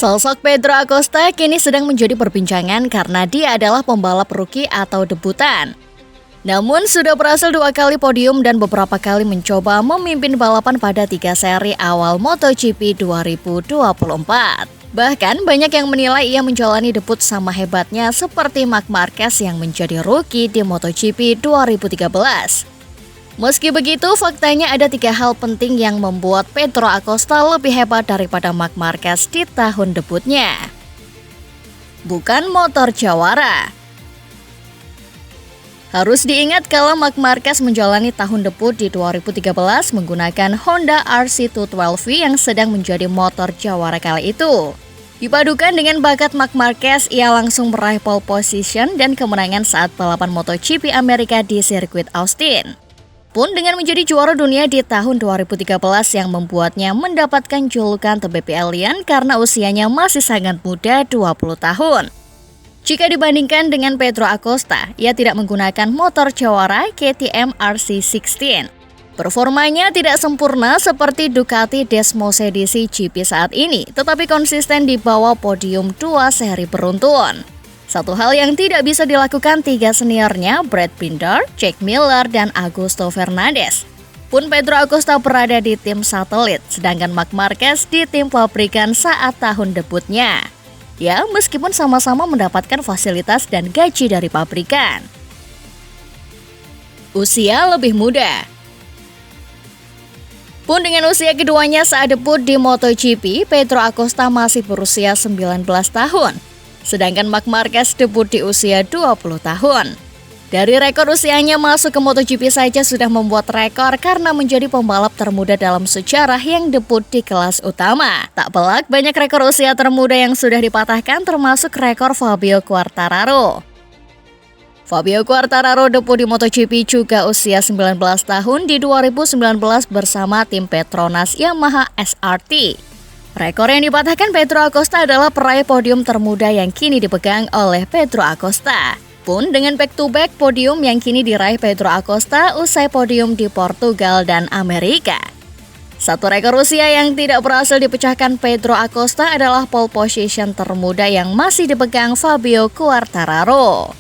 Sosok Pedro Acosta kini sedang menjadi perbincangan karena dia adalah pembalap rookie atau debutan. Namun sudah berhasil 2 kali podium dan beberapa kali mencoba memimpin balapan pada 3 seri awal MotoGP 2024. Bahkan banyak yang menilai ia menjalani debut sama hebatnya seperti Marc Marquez yang menjadi rookie di MotoGP 2013. Meski begitu, faktanya ada 3 hal penting yang membuat Pedro Acosta lebih hebat daripada Marc Marquez di tahun debutnya. Bukan motor jawara. Harus diingat kalau Marc Marquez menjalani tahun debut di 2013 menggunakan Honda RC212V yang sedang menjadi motor jawara kali itu. Dipadukan dengan bakat Marc Marquez, ia langsung meraih pole position dan kemenangan saat balapan MotoGP Amerika di sirkuit Austin. Pun dengan menjadi juara dunia di tahun 2013 yang membuatnya mendapatkan julukan The Baby Alien karena usianya masih sangat muda 20 tahun. Jika dibandingkan dengan Pedro Acosta, ia tidak menggunakan motor jawara KTM RC16. Performanya tidak sempurna seperti Ducati Desmosedici GP saat ini, tetapi konsisten di bawah podium 2 seri beruntun. Satu hal yang tidak bisa dilakukan 3 seniornya, Brad Binder, Jack Miller, dan Augusto Fernandez. Pun Pedro Acosta berada di tim satelit, sedangkan Marc Marquez di tim pabrikan saat tahun debutnya. Ya, meskipun sama-sama mendapatkan fasilitas dan gaji dari pabrikan. Usia lebih muda. Pun dengan usia keduanya saat debut di MotoGP, Pedro Acosta masih berusia 19 tahun. Sedangkan Marc Marquez debut di usia 20 tahun. Dari rekor usianya masuk ke MotoGP saja sudah membuat rekor karena menjadi pembalap termuda dalam sejarah yang debut di kelas utama. Tak pelak banyak rekor usia termuda yang sudah dipatahkan termasuk rekor Fabio Quartararo. Fabio Quartararo debut di MotoGP juga usia 19 tahun di 2019 bersama tim Petronas Yamaha SRT. Rekor yang dipatahkan Pedro Acosta adalah peraih podium termuda yang kini dipegang oleh Pedro Acosta. Pun dengan back-to-back podium yang kini diraih Pedro Acosta usai podium di Portugal dan Amerika. Satu rekor usia yang tidak berhasil dipecahkan Pedro Acosta adalah pole position termuda yang masih dipegang Fabio Quartararo.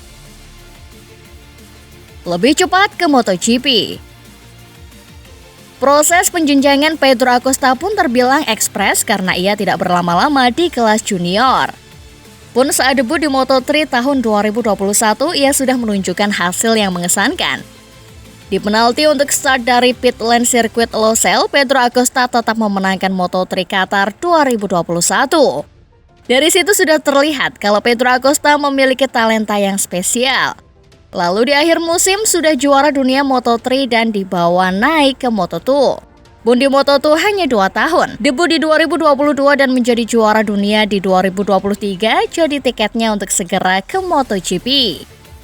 Lebih cepat ke MotoGP. Proses penjenjangan Pedro Acosta pun terbilang ekspres karena ia tidak berlama-lama di kelas junior. Pun saat debut di Moto3 tahun 2021, ia sudah menunjukkan hasil yang mengesankan. Di penalti untuk start dari pit lane sirkuit Losail, Pedro Acosta tetap memenangkan Moto3 Qatar 2021. Dari situ sudah terlihat kalau Pedro Acosta memiliki talenta yang spesial. Lalu di akhir musim sudah juara dunia Moto3 dan dibawa naik ke Moto2. Pun di Moto2 hanya 2 tahun, debut di 2022 dan menjadi juara dunia di 2023 jadi tiketnya untuk segera ke MotoGP.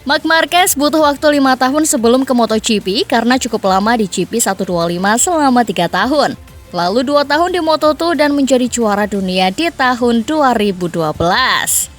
Marc Marquez butuh waktu 5 tahun sebelum ke MotoGP karena cukup lama di GP125 selama 3 tahun. Lalu 2 tahun di Moto2 dan menjadi juara dunia di tahun 2012.